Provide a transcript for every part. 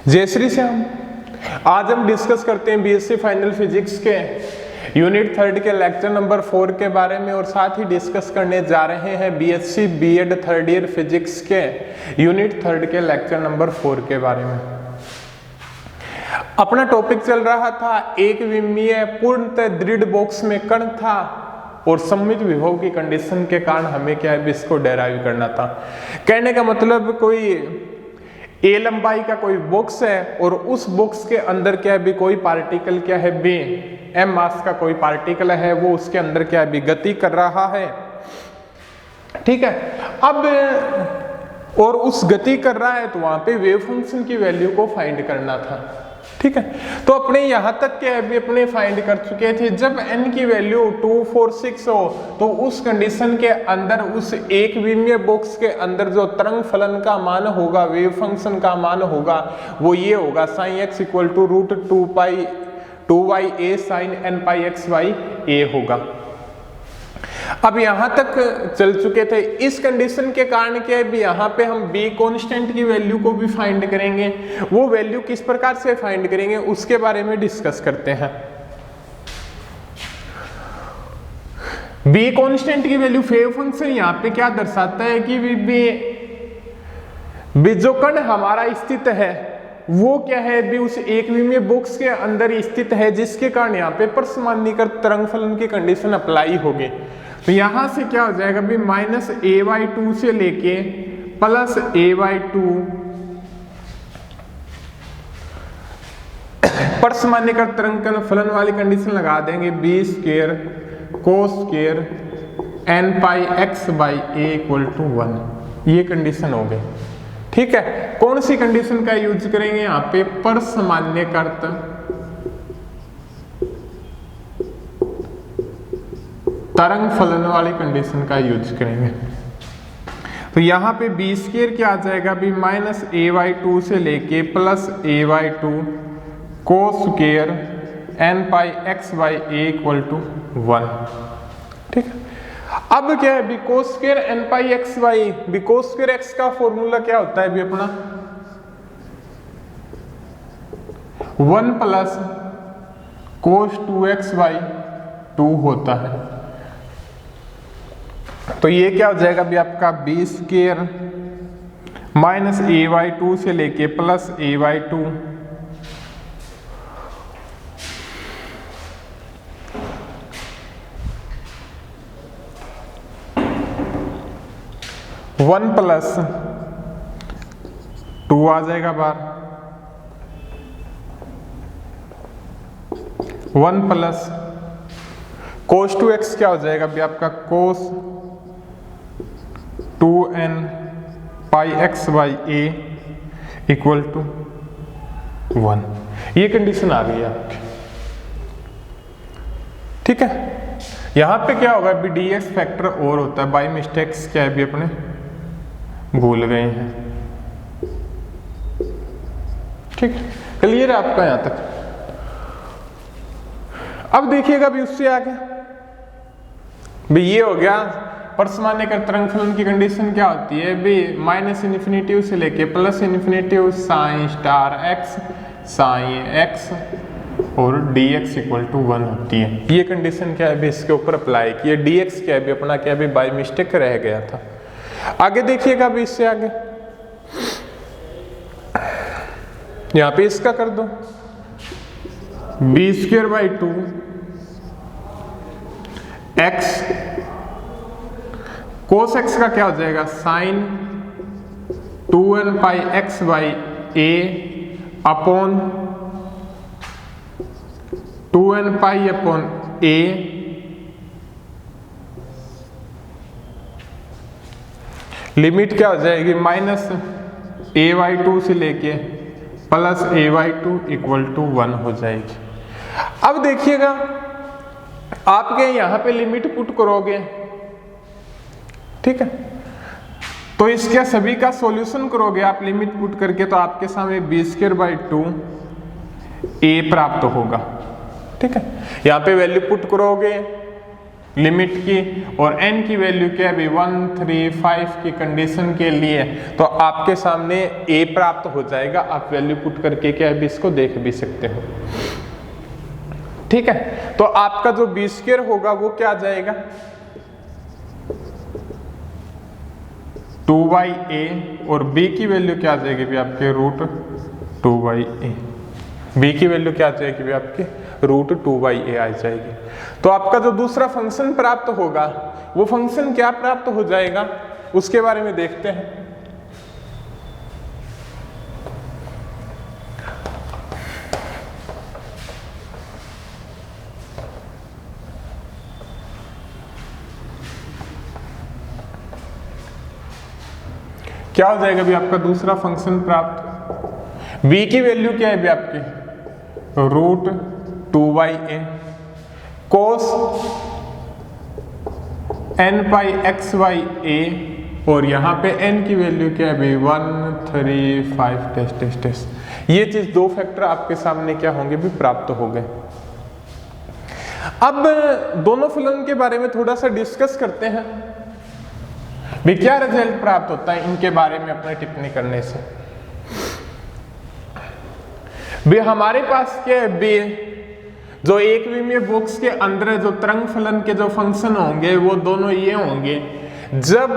जय श्री श्याम। आज हम डिस्कस करते हैं बीएससी फाइनल फिजिक्स के यूनिट 3 के लेक्चर नंबर 4 के बारे में, और साथ ही डिस्कस करने जा रहे हैं BSc BEd 3rd year physics के यूनिट 3 के लेक्चर नंबर 4 के बारे में। अपना टॉपिक चल रहा था एक विमीय पूर्णतः दृढ़ बॉक्स में कण था और सममित विभव की कंडीशन के कारण हमें क्या है इसको डेराइव करना था। कहने का मतलब कोई ए लंबाई का कोई बॉक्स है और उस बॉक्स के अंदर क्या है भी कोई पार्टिकल क्या है बी एम मास का कोई पार्टिकल है, वो उसके अंदर क्या है भी गति कर रहा है। ठीक है, अब और उस गति कर रहा है तो वहां पे वेव फंक्शन की वैल्यू को फाइंड करना था। ठीक है, तो अपने यहां तक क्या है भी अपने फाइंड कर चुके थे। जब n की वैल्यू 2, 4, 6 हो तो उस कंडीशन के अंदर उस एक विमीय बॉक्स के अंदर जो तरंग फलन का मान होगा, वेव फंक्शन का मान होगा, वो ये होगा sin x equal to √2y_a sin nπxy_a होगा। अब यहां तक चल चुके थे। इस कंडीशन के कारण क्या है भी यहां पे हम b कांस्टेंट की वैल्यू को भी फाइंड करेंगे। वो वैल्यू किस प्रकार से फाइंड करेंगे उसके बारे में डिस्कस करते हैं। b कांस्टेंट की वैल्यू वेव फंक्शन यहां पे क्या दर्शाता है कि b जो कण हमारा स्थित है वो क्या है भी उस एक विमीय बॉक्स के अंदर स्थित है, जिसके कारण यहाँ पे परसमान्यीकृत तरंग फलन की कंडीशन अप्लाई होगी। तो यहां से क्या हो जाएगा भी -a/2 से लेके +a/2 परसमान्यीकृत तरंग फलन वाली कंडीशन लगा देंगे b² cos² nπx/a = 1। ये कंडीशन हो गई। ठीक है, कौन सी कंडीशन का यूज करेंगे यहाँ पे? परसमान्यीकृत तरंग फलन वाली कंडीशन का यूज करेंगे। तो यहाँ पे b² क्या आ जाएगा भी -a/2 से लेके +a/2 cos² nπx/a = 1। ठीक है, अब क्या है भी cos² nπxy, भी cos² x का फॉर्मूला क्या होता है भी अपना 1 + cos 2x/2 होता है। तो ये क्या हो जाएगा भी आपका b² -a/2 से लेके +a/2 1 + 2 आ जाएगा बार 1 + cos 2x क्या हो जाएगा भी आपका cos 2nπx/a = 1। ये कंडीशन आ गई आपकी। ठीक है, यहां पे क्या होगा भी dx फैक्टर और होता है, बाय मिस्टेक्स क्या है भी अपने भूल गए हैं। ठीक है, क्लियर है आपका यहां तक? अब देखिएगा भी उससे आगे भी ये हो गया परसमान्यीकृत तरंग फलन की कंडीशन क्या होती है भी -∞ से लेके +∞ sin⁻x sin x और dx = 1 होती है। ये कंडीशन क्या है भी इसके ऊपर अप्लाई की है। dx क्या है भी अपना क्या है भी बाय मिस्टेक रह गया था। आगे देखिएगा भी इससे आगे यहां पे इसका कर दो b²/2 x cos x का क्या हो जाएगा sin 2nπx/a upon 2nπ/a limit क्या हो जाएगी -a/2 से लेके +a/2 = 1 हो जाएगी। अब देखिएगा आपके यहां पे लिमिट पुट करोगे, ठीक है, तो इसके सभी का सॉल्यूशन करोगे आप लिमिट पुट करके, तो आपके सामने b²/2 a प्राप्त होगा। ठीक है, यहां पे वैल्यू पुट करोगे लिमिट की, और n की वैल्यू क्या है 1, 3, 5 की कंडीशन के लिए, तो आपके सामने a प्राप्त हो जाएगा। आप वैल्यू पुट करके क्या है इसको देख भी सकते हो। ठीक है, तो आपका जो बी स्क्वायर होगा वो क्या आ जाएगा 2/a, और b की वैल्यू क्या आ जाएगी भी आपके √2/a। b की वैल्यू क्या आ जाएगी भी आपके √2/a आ जाएगी। तो आपका जो दूसरा फंक्शन प्राप्त होगा वो फंक्शन क्या प्राप्त हो जाएगा उसके बारे में देखते हैं। क्या हो जाएगा भी आपका दूसरा फंक्शन प्राप्त, b की वैल्यू क्या है भी आपकी √2/a cos nπx/a, और यहाँ पे n की वैल्यू क्या है भाई 1, 3, 5 टेस्ट। ये चीज दो फैक्टर आपके सामने क्या होंगे भी प्राप्त हो गए। अब दोनों फलन के बारे में थोड़ा सा डिस्कस करते हैं भी क्या रिजल्ट प्राप्त होता है इनके बारे में अपने टिप्पणी करने से। भी हमारे पास क्या है बी जो एक विमीय बॉक्स के अंदर जो तरंग फलन के जो फंक्शन होंगे वो दोनों ये होंगे जब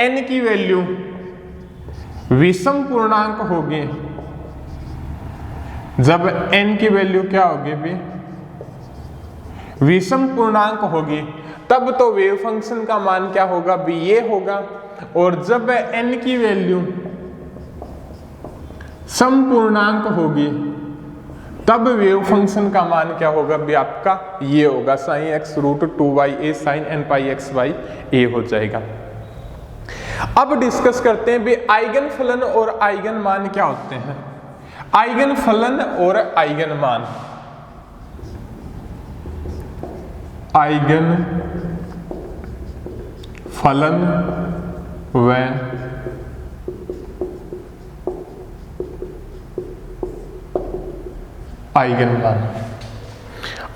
n की वैल्यू विषम पूर्णांक होगी, जब n की वैल्यू क्या होगी भी विषम पूर्णांक होगी तब तो वेव फंक्शन का मान क्या होगा भी ये होगा, और जब n की वैल्यू समपूर्णांक होगी तब वेव फंक्शन का मान क्या होगा भी आपका ये होगा sin x √2/a sin nπx/a हो जाएगा। अब डिस्कस करते हैं भी आइगन फलन और आइगन मान क्या होते हैं। आइगन फलन और आइगन मान, आइगन फलन व आइगन मान।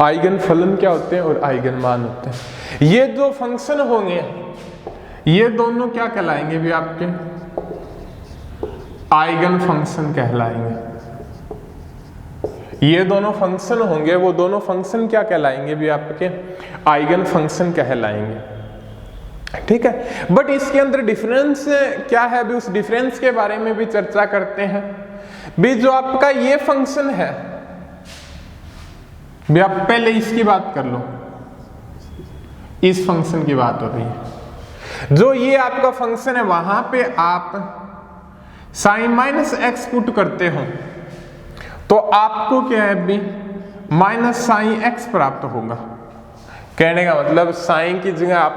आइगन फलन क्या होते हैं और आइगन मान होते हैं। ये जो फंक्शन होंगे ये दोनों क्या कहलाएंगे भी आपके आइगन फंक्शन कहलाएंगे। ये दोनों फंक्शन होंगे वो दोनों फंक्शन क्या कहलाएंगे भी आपके आइगन फंक्शन कहलाएंगे। ठीक है, बट इसके अंदर डिफरेंस क्या है भी उस डिफरेंस के बारे में भी चर्चा करते हैं। भी जो आपका ये फंक्शन है भी आप पहले इसकी बात कर लो, इस फंक्शन की बात हो रही है। जो ये आपका फंक्शन है वहां पे आप sin-x पुट करते हो तो आपको क्या है भी -sin-x प्राप्त होगा। कहने का मतलब साइन की जगह आप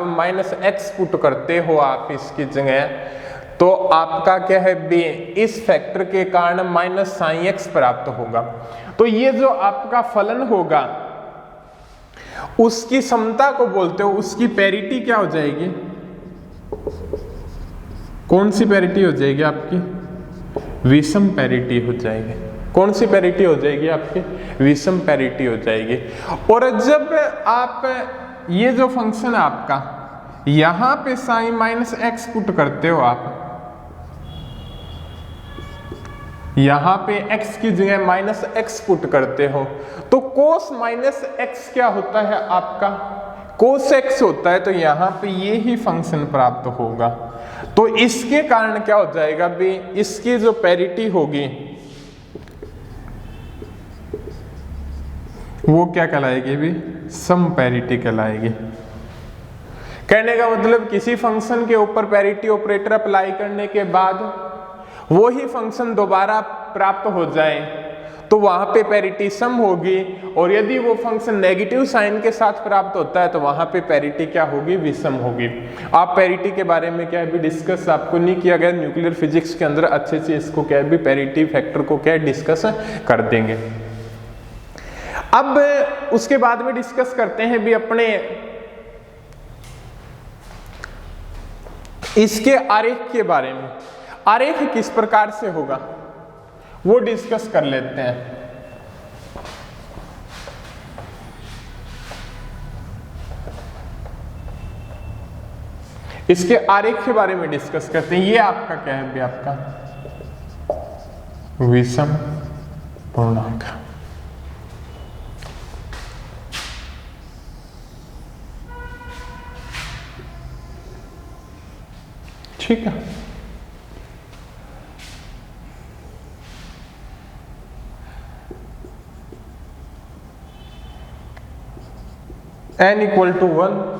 -x पुट करते हो आप इसकी जगह, तो आपका क्या है बी इस फैक्टर के कारण -sin-x प्राप्त होगा। तो ये जो आपका फलन होगा उसकी समता को बोलते हो, उसकी पैरिटी क्या हो जाएगी, कौन सी पैरिटी हो जाएगी आपकी विषम पैरिटी हो जाएगी। कौन सी पैरिटी हो जाएगी आपकी विषम पैरिटी हो जाएगी। और जब आप ये जो फंक्शन है आपका यहां पे sin-x पुट करते हो, आप यहां पे x की जगह -x पुट करते हो तो cos -x क्या होता है आपका cos x होता है, तो यहां पे ये ही फंक्शन प्राप्त होगा। तो इसके कारण क्या हो जाएगा भी इसकी जो पैरिटी होगी वो क्या कहलाएगी भी सम पैरिटी कहलाएगी। कहने का मतलब किसी फंक्शन के ऊपर पैरिटी ऑपरेटर अप्लाई करने के बाद वो ही फंक्शन दोबारा प्राप्त हो जाए तो वहां पे पैरिटी सम होगी, और यदि वो फंक्शन नेगेटिव साइन के साथ प्राप्त होता है तो वहां पे पैरिटी क्या होगी विषम होगी। आप पैरिटी के बारे में क्या है भी डिस्कस आपको नहीं किया गया, न्यूक्लियर फिजिक्स के अंदर अच्छे से इसको क्या है भी पैरिटी फैक्टर को क्या है डिस्कस कर देंगे। अब उसके बाद में डिस्कस करते हैं भी अपने इसके आरेख के बारे में। आरेख किस प्रकार से होगा वो डिस्कस कर लेते हैं। इसके आरेख के बारे में डिस्कस करते हैं। ये आपका क्या है भी, आपका विषम पूर्णांक। ठीक है, n equal to 1,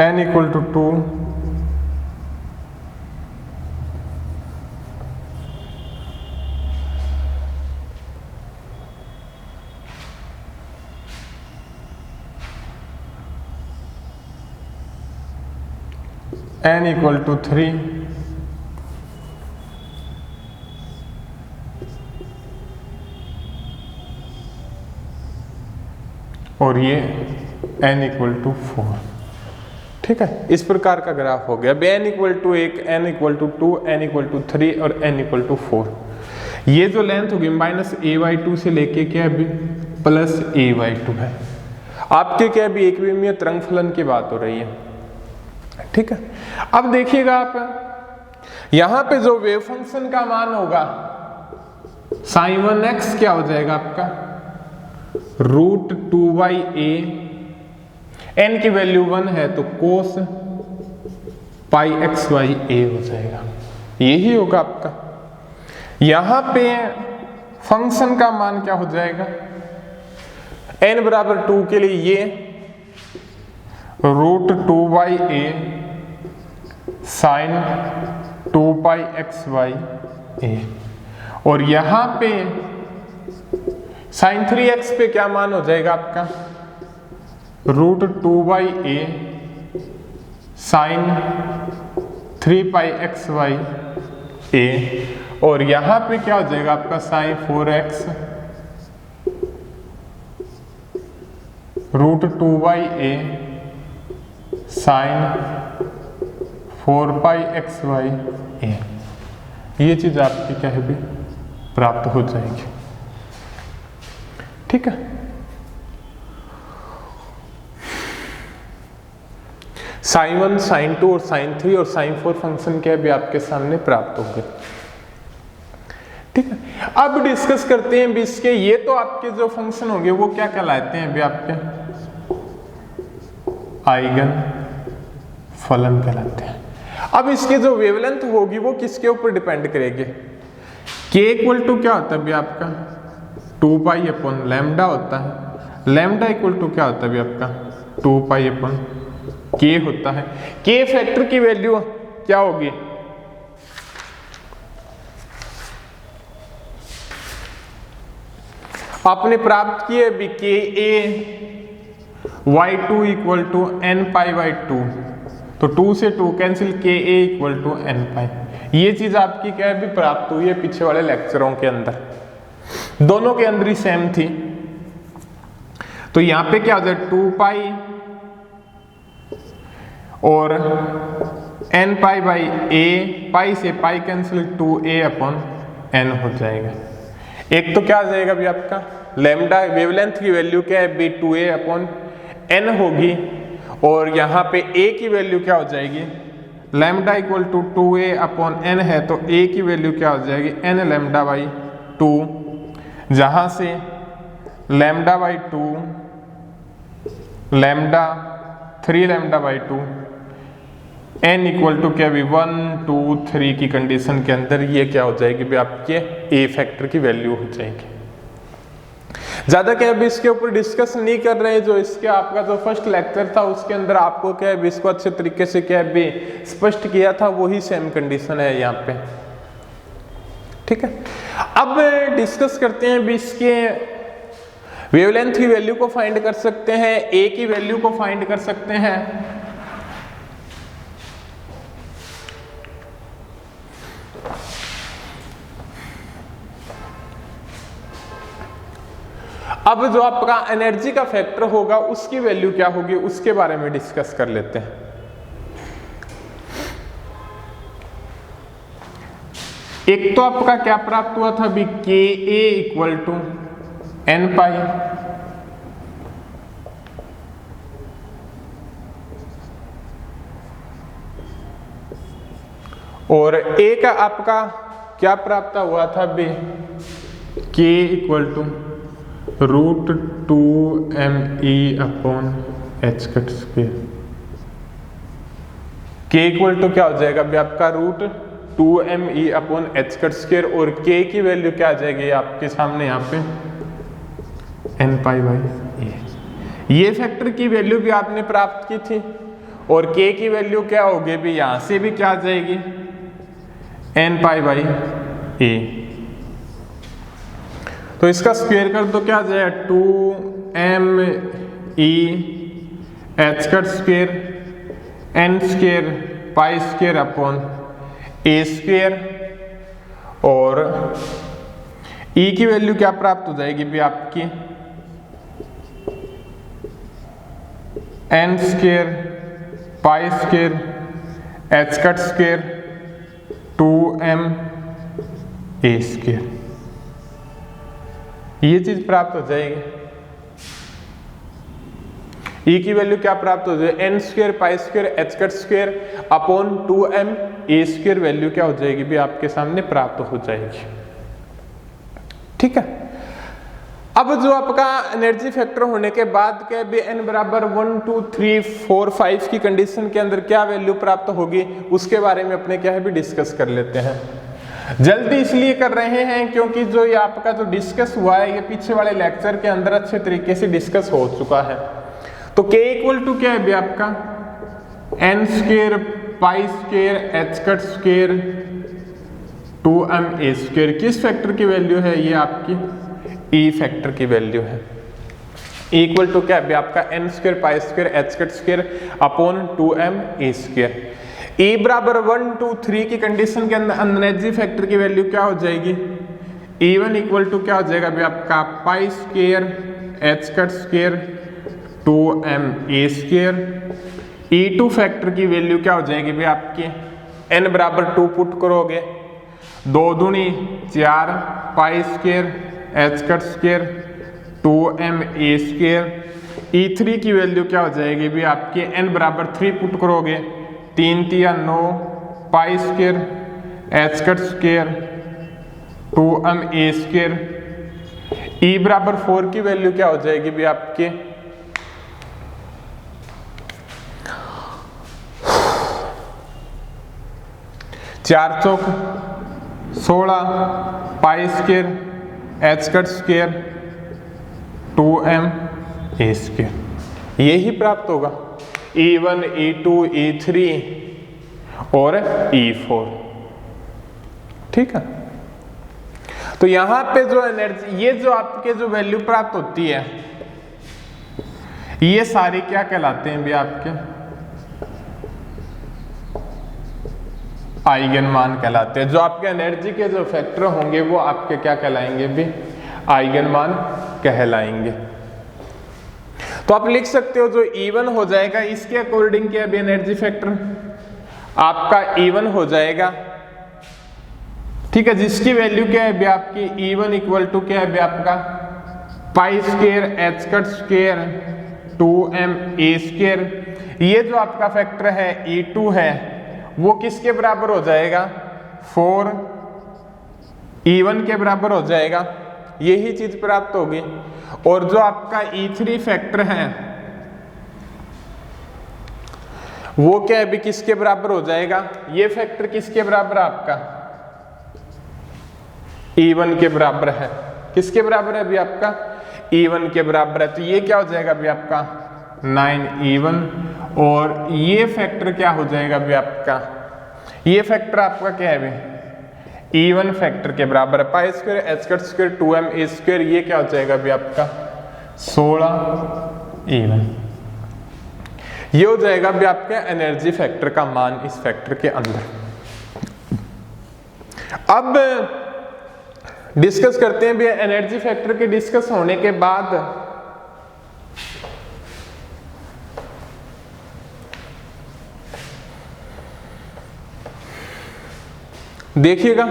n equal to 2, n equal to 3, और ये n इक्वल टू 4। ठीक है, इस प्रकार का ग्राफ हो गया। n equal to 1, n equal to 2, n equal to 3 और n इक्वल टू 4। ये जो लेंथ होगी माइनस a/2 से लेके क्या है प्लस a/2 है। आपके क्या भी एक विमीय तरंग फलन की बात हो रही है। ठीक है, अब देखिएगा आप यहां पे जो वेव फंक्शन का मान होगा sin1x क्या हो जाएगा आपका √2/a, n की वैल्यू 1 है तो cos πx/a हो जाएगा। यही होगा आपका। यहां पे फंक्शन का मान क्या हो जाएगा, n बराबर 2 के लिए ये √2/a sin 2πx/a, और यहां पे sin 3x पे क्या मान हो जाएगा आपका √2/a sin 3πx/a, और यहां पे क्या हो जाएगा आपका sin 4x √2/a sin 4πx/a। ये चीज आपकी क्या है भी प्राप्त हो जाएगी। ठीक है, sin 1, sin 2 और sin 3 और sin 4 फंक्शन क्या भी आपके सामने प्राप्त होंगे। ठीक है, अब डिस्कस करते हैं भी इसके, ये तो आपके जो फंक्शन होंगे वो क्या कहलाते हैं भी आपके आइगन फलन कहलाते हैं। अब इसके जो वेवलेंथ होगी वो किसके ऊपर डिपेंड करेगी, k इक्वल टू क्या होता है भी आपका 2π/λ होता है। लैम्डा इक्वल टू क्या होता है भी आपका 2π/k होता है। k फैक्टर की वैल्यू क्या होगी, आपने प्राप्त किए भी KA/y2 इक्वल टू nπ/2, तो 2 से 2 cancel, KA equal to nπ। ये चीज आपकी क्या है भी प्राप्त हुई है पीछे वाले लेक्चरों के अंदर, दोनों के अंदर ही सेम थी। तो यहां पे क्या हो जाए 2π और nπ/a, पाई से पाई कैंसिल 2a/n हो जाएगा। एक तो क्या आ जाएगा भी आपका लैम्डा वेवलेंथ की वैल्यू क्या है भी 2a/n होगी, और यहाँ पे a की वैल्यू क्या हो जाएगी लैम्डा इक्वल टू 2a/n है, तो a की वैल्यू क्या हो जाएगी n λ/2, जहाँ से λ/2 लैम्डा 3 λ/2 n इक्वल टू क्या भी 1 2 3 की कंडीशन के अंदर ये क्या हो जाएगी भी आपके a फैक्टर की वैल्यू हो जाएगी। ज्यादा क्या है इसके ऊपर डिस्कस नहीं कर रहे, जो इसके आपका जो फर्स्ट लेक्चर था उसके अंदर आपको क्या है इसको अच्छे तरीके से क्या है स्पष्ट किया था, वही सेम कंडीशन है यहाँ पे। ठीक है, अब डिस्कस करते हैं भी इसके वेवलेंथ की वैल्यू को फाइंड कर सकते हैं, a की वैल्यू को फाइंड कर सकते हैं। अब जो आपका एनर्जी का फैक्टर होगा उसकी वैल्यू क्या होगी उसके बारे में डिस्कस कर लेते हैं। एक तो आपका क्या प्राप्त हुआ था अभी, के ए इक्वल टू एन पाई, और ए का आपका क्या प्राप्त हुआ था अभी, K equal to root 2me upon H cut square. K equal to क्या हो जाएगा अभी आपका, root 2me upon H cut square, और के की वैल्यू क्या आ जाएगी आपके सामने यहाँ पे, एन पाई बाई ए। ये फैक्टर की वैल्यू भी आपने प्राप्त की थी, और के की वैल्यू क्या होगी भी, यहां से भी क्या आ जाएगी, एन पाई बाई ए। तो इसका स्क्वायर कर दो, क्या आ जाएगा 2me h cut square n square pi square upon a square, और ई की वैल्यू क्या प्राप्त हो जाएगी भी आपकी, N square pi square H cut square 2m A square. ये चीज प्राप्त हो जाएगी। ई की वैल्यू क्या प्राप्त हो जाएगी, N square pi square H cut square upon 2m A square, value क्या हो जाएगी भी आपके सामने प्राप्त हो जाएगी। ठीक है। अब जो आपका एनर्जी फैक्टर होने के बाद के भी n बराबर 1 2 3 4 5 की कंडीशन के अंदर क्या वैल्यू प्राप्त होगी, उसके बारे में अपने क्या है भी डिस्कस कर लेते हैं। जल्दी इसलिए कर रहे हैं क्योंकि जो ये आपका जो डिस्कस हुआ है ये पीछे वाले लेक्चर के अंदर अच्छे तरीके से डिस्कस हो चुका है। तो k इक्वल टू क्या है भी आपका, N square pi square H cut square 2m A square. किस फैक्टर की वैल्यू है ये आपकी, ई फैक्टर की वैल्यू है। इक्वल टू क्या है आपका, N square pi square H cut square upon 2m A square. E बराबर 1 2 3 की कंडीशन के अंदर एनर्जी फैक्टर की वैल्यू क्या हो जाएगी, E1 इक्वल टू क्या हो जाएगा भी आपका, पाई square H cut square 2m A square. E2 factor की वैल्यू क्या हो जाएगी भी आपकी, n बराबर 2 पुट करोगे, 2 दूनी 4 पाई square H cut square 2m A square. E3 की वैल्यू क्या हो जाएगी भी आपकी, n बराबर 3 पुट करोगे, 3 3 9 पाई square H cut square 2m A square. E बराबर 4 की वैल्यू क्या हो जाएगी भी आपके, चार चौक 16 पाई square H cut square 2m A square. यही प्राप्त होगा E1 E2 E3 और E4। ठीक है। तो यहां पे जो एनर्जी, ये जो आपके जो वैल्यू प्राप्त होती है ये सारी क्या कहलाते हैं भी आपके, आइगन मान कहलाते हैं। जो आपके एनर्जी के जो फैक्टर होंगे वो आपके क्या कहलाएंगे भी, आइगन मान कहलाएंगे। तो आप लिख सकते हो जो E1 हो जाएगा इसके अकॉर्डिंग क्या भी एनर्जी फैक्टर आपका E1 हो जाएगा। ठीक है, जिसकी वैल्यू क्या है भी आपकी, E1 इक्वल टू क्या है भी आपका, पाई square H cut square 2m A square. ये जो आपका फैक्टर है E2 है वो किसके बराबर हो जाएगा, 4 E1 के बराबर हो जाएगा। यही चीज प्राप्त होगी। और जो आपका E3 फैक्टर है वो क्या है भी किसके बराबर हो जाएगा, ये फैक्टर किसके बराबर है आपका, E1 के बराबर है। किसके बराबर है अभी आपका, E1 के बराबर है। तो ये क्या हो जाएगा अभी आपका 9E1। और ये फैक्टर क्या हो जाएगा अभी आपका, ये फैक्टर आपका क्या है अभी E1 फैक्टर के बराबर है, पाई square H cut square 2m A square. ये क्या हो जाएगा अभी आपका 16E1। ये हो जाएगा अभी आपके एनर्जी फैक्टर का मान इस फैक्टर के अंदर। अब डिस्कस करते हैं भी एनर्जी फैक्टर के डिस्कस होने के बाद देखिएगा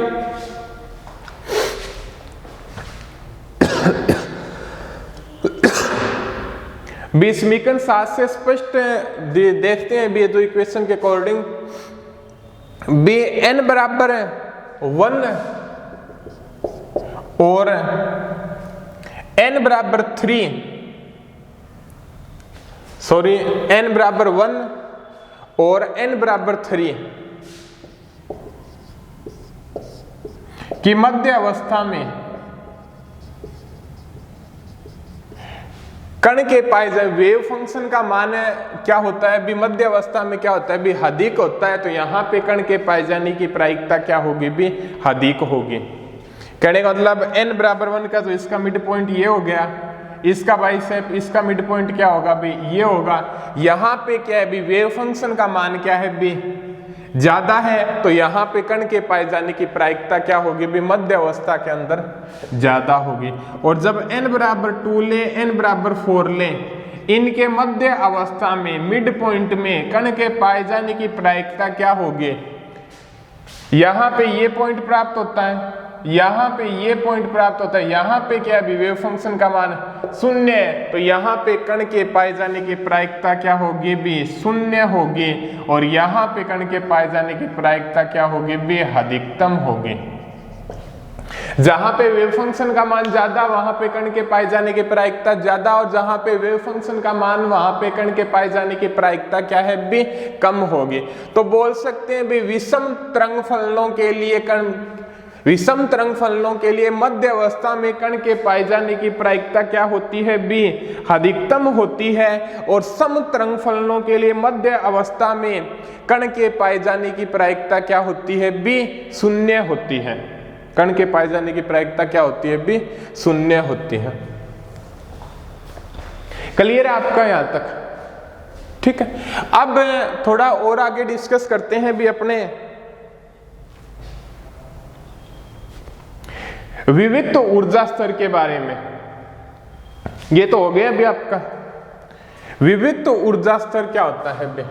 बी समीकरण 7 से स्पष्ट देखते हैं बी दो इक्वेशन के अकॉर्डिंग बी n बराबर है 1 और n बराबर 3, सॉरी n बराबर 1 और n बराबर 3 की मध्य अवस्था में कण के पाए जाए वेव फंक्शन का मान क्या होता है, भी मध्य अवस्था में क्या होता है, भी अधिक होता है। तो यहां पे कण के पाए जाने की प्रायिकता क्या होगी, भी अधिक होगी। कहने का मतलब n बराबर 1 का तो इसका मिड पॉइंट ये हो गया, इसका बाइसेप इसका मिड पॉइंट क्या होगा, भी ये होगा। यहां पे क्या है, भी वेव फंक्शन का मान क्या है, भी ज्यादा है। तो यहाँ पे कण के पाए जाने की प्रायिकता क्या होगी, भी मध्य अवस्था के अंदर ज्यादा होगी। और जब n बराबर 2 ले, n बराबर 4 ले, इनके मध्य अवस्था में मिड पॉइंट में कण के पाए जाने की प्रायिकता क्या होगी, यहाँ पे ये पॉइंट प्राप्त होता है, यहाँ पे ये पॉइंट प्राप्त होता है। यहाँ पे क्या है, वेव फंक्शन का मान 0 है। तो यहाँ पे कण के पाए जाने की प्रायिकता क्या होगी, भी 0 होगी। और यहाँ पे कण के पाए जाने की प्रायिकता क्या होगी, भी अधिकतम होगी। जहां पे वेव फंक्शन का मान ज्यादा वहां पे कण के पाए जाने की प्रायिकता ज्यादा, और जहां पे वेव फंक्शन का मान वहां पे कण के पाए जाने की प्रायिकता क्या है, भी कम होगी। तो बोल सकते हैं भी विषम तरंग फलनों के लिए विषम तरंग फलनों के लिए मध्य अवस्था में कण के पाए जाने की प्रायिकता क्या होती है, भी अधिकतम होती है। और सम तरंग फलनों के लिए मध्य अवस्था में कण के पाए जाने की प्रायिकता क्या होती है, भी 0 होती है। कण के पाए जाने की प्रायिकता क्या होती है, भी 0 होती है। क्लियर है आपका यहां तक? ठीक है, अब थोड़ा और आगे डिस्कस करते हैं भी अपने विविक्त ऊर्जा स्तर के बारे में। ये तो हो गया अभी आपका विविक्त ऊर्जा स्तर क्या होता है बे।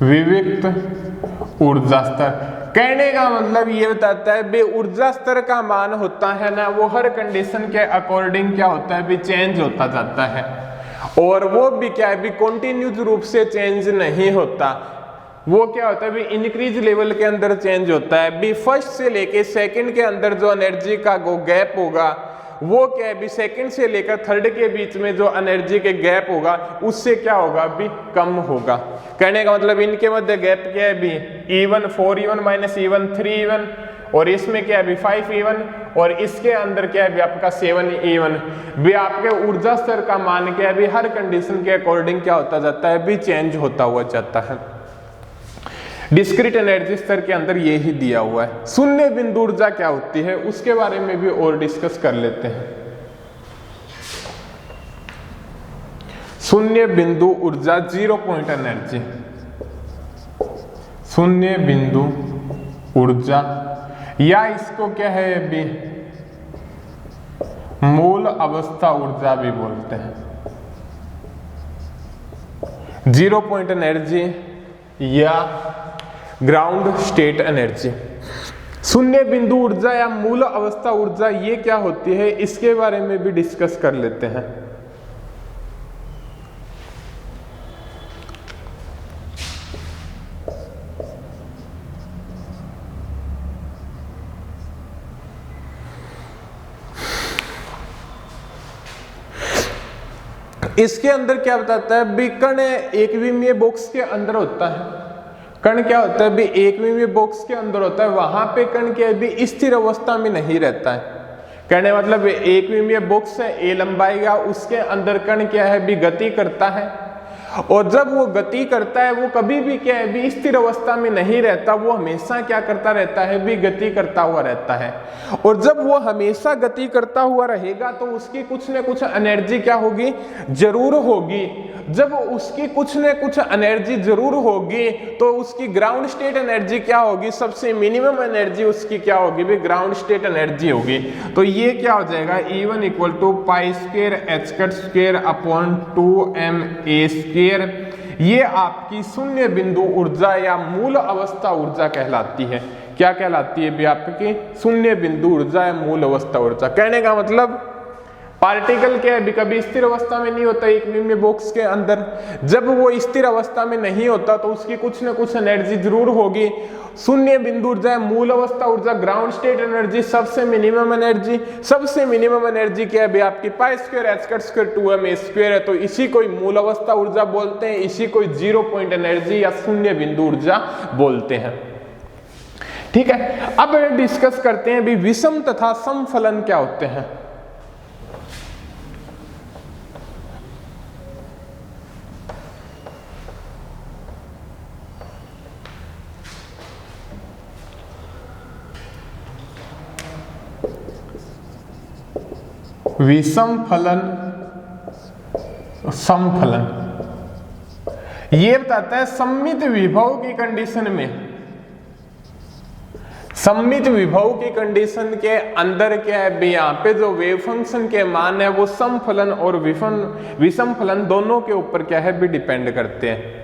विविक्त ऊर्जा स्तर कहने का मतलब ये बताता है बे ऊर्जा स्तर का मान होता है ना, वो हर कंडीशन के अकॉर्डिंग क्या होता है, भी चेंज होता जाता है। और वो भी क्या है, भी कंटिन्यूस रूप से चेंज नहीं होता। वो क्या होता है, भी इंक्रीज लेवल के अंदर चेंज होता है। भी फर्स्ट से लेके सेकंड के अंदर जो एनर्जी का गैप होगा वो क्या है, भी सेकंड से लेकर थर्ड के बीच में जो एनर्जी के गैप होगा उससे क्या होगा, भी कम होगा। कहने का मतलब इनके मध्य गैप क्या है, भी E1 4E1 minus E1 3E1, और इसमें क्या है, भी 5E1, और इसके अंदर क्या है, भी आपका 7E1। भी आपके ऊर्जा स्तर का मान क्या है, भी हर कंडीशन के अकॉर्डिंग क्या होता जाता है, भी चेंज होता हुआ जाता है। डिस्क्रीट एनर्जी स्तर के अंदर ये ही दिया हुआ है। शून्य बिंदु ऊर्जा क्या होती है उसके बारे में भी और डिस्कस कर लेते हैं। शून्य बिंदु ऊर्जा, 0 पॉइंट एनर्जी, शून्य बिंदु ऊर्जा, या इसको क्या है, भी मूल अवस्था ऊर्जा भी बोलते हैं। 0 पॉइंट एनर्जी या ग्राउंड स्टेट एनर्जी। शून्य बिंदु ऊर्जा या मूल अवस्था ऊर्जा ये क्या होती है इसके बारे में भी डिस्कस कर लेते हैं। इसके अंदर क्या बताता है, भी कण एक विमीय बॉक्स के अंदर होता है। कण क्या होता है, भी एक विमीय बॉक्स के अंदर होता है, वहां पे कण क्या है, भी स्थिर अवस्था में नहीं रहता है। कहने मतलब एक विमीय बॉक्स है, ए लंबाई का, उसके अंदर कण क्या है, भी गति करता है। और जब वो गति करता है वो कभी भी क्या है भी स्थिर अवस्था में नहीं रहता, वो हमेशा क्या करता रहता है भी गति करता हुआ रहता है। और जब वो हमेशा गति करता हुआ रहेगा तो उसकी कुछ न कुछ एनर्जी क्या होगी, जरूर होगी। जब उसकी कुछ न कुछ एनर्जी जरूर होगी तो उसकी ग्राउंड स्टेट एनर्जी क्या होगी, सबसे मिनिमम एनर्जी उसकी क्या होगी भी ग्राउंड स्टेट एनर्जी होगी। तो ये क्या हो जाएगा E1 equal to pi square H cut square upon 2ma²। ये आपकी शून्य बिंदु ऊर्जा या मूल अवस्था ऊर्जा कहलाती है। क्या कहलाती है भी आपकी शून्य बिंदु ऊर्जा या मूल अवस्था ऊर्जा। कहने का मतलब पार्टिकल क्या है कभी स्थिर अवस्था में नहीं होता एक विमीय बॉक्स के अंदर। जब वो स्थिर अवस्था में नहीं होता तो उसकी कुछ न कुछ एनर्जी जरूर होगी। शून्य बिंदु ऊर्जा, मूल अवस्था ऊर्जा, ग्राउंड स्टेट एनर्जी, सबसे मिनिमम एनर्जी। सबसे मिनिमम एनर्जी क्या है आपकी पाई square H cut square 2ma² है। तो इसी को मूल अवस्था ऊर्जा बोलते हैं, इसी को 0 पॉइंट एनर्जी या शून्य बिंदु ऊर्जा बोलते हैं। ठीक है, अब डिस्कस करते हैं भी विषम तथा समफलन क्या होते हैं। विषम फलन, समफलन ये बताता है सममित विभव की कंडीशन में, सममित विभव की कंडीशन के अंदर क्या है यहाँ पे जो वेव फंक्शन के मान है वो समफलन और विषम फलन दोनों के ऊपर क्या है भी डिपेंड करते हैं।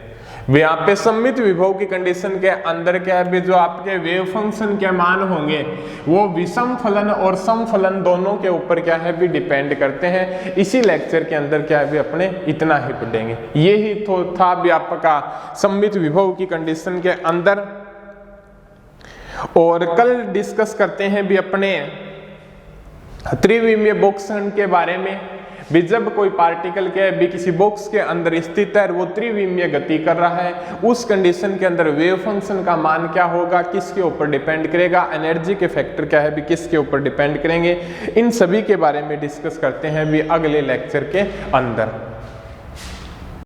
वे यहाँ पे सममित विभव की कंडीशन के अंदर क्या है जो आपके वेव फंक्शन के मान होंगे वो विषम फलन और समफलन दोनों के ऊपर क्या है भी डिपेंड करते हैं। इसी लेक्चर के अंदर क्या है भी अपने इतना ही पढ़ेंगे। ये ही तो था भी आपका सममित विभव की कंडीशन के अंदर। और कल डिस्कस करते हैं भी अपने त्रिविमीय बॉक्स के बारे में भी। जब कोई पार्टिकल क्या है भी किसी बॉक्स के अंदर स्थित है, वो त्रिविमीय गति कर रहा है, उस कंडीशन के अंदर वेव फंक्शन का मान क्या होगा, किसके ऊपर डिपेंड करेगा, एनर्जी के फैक्टर क्या है भी किसके ऊपर डिपेंड करेंगे। इन सभी के बारे में डिस्कस करते हैं भी अगले लेक्चर के अंदर।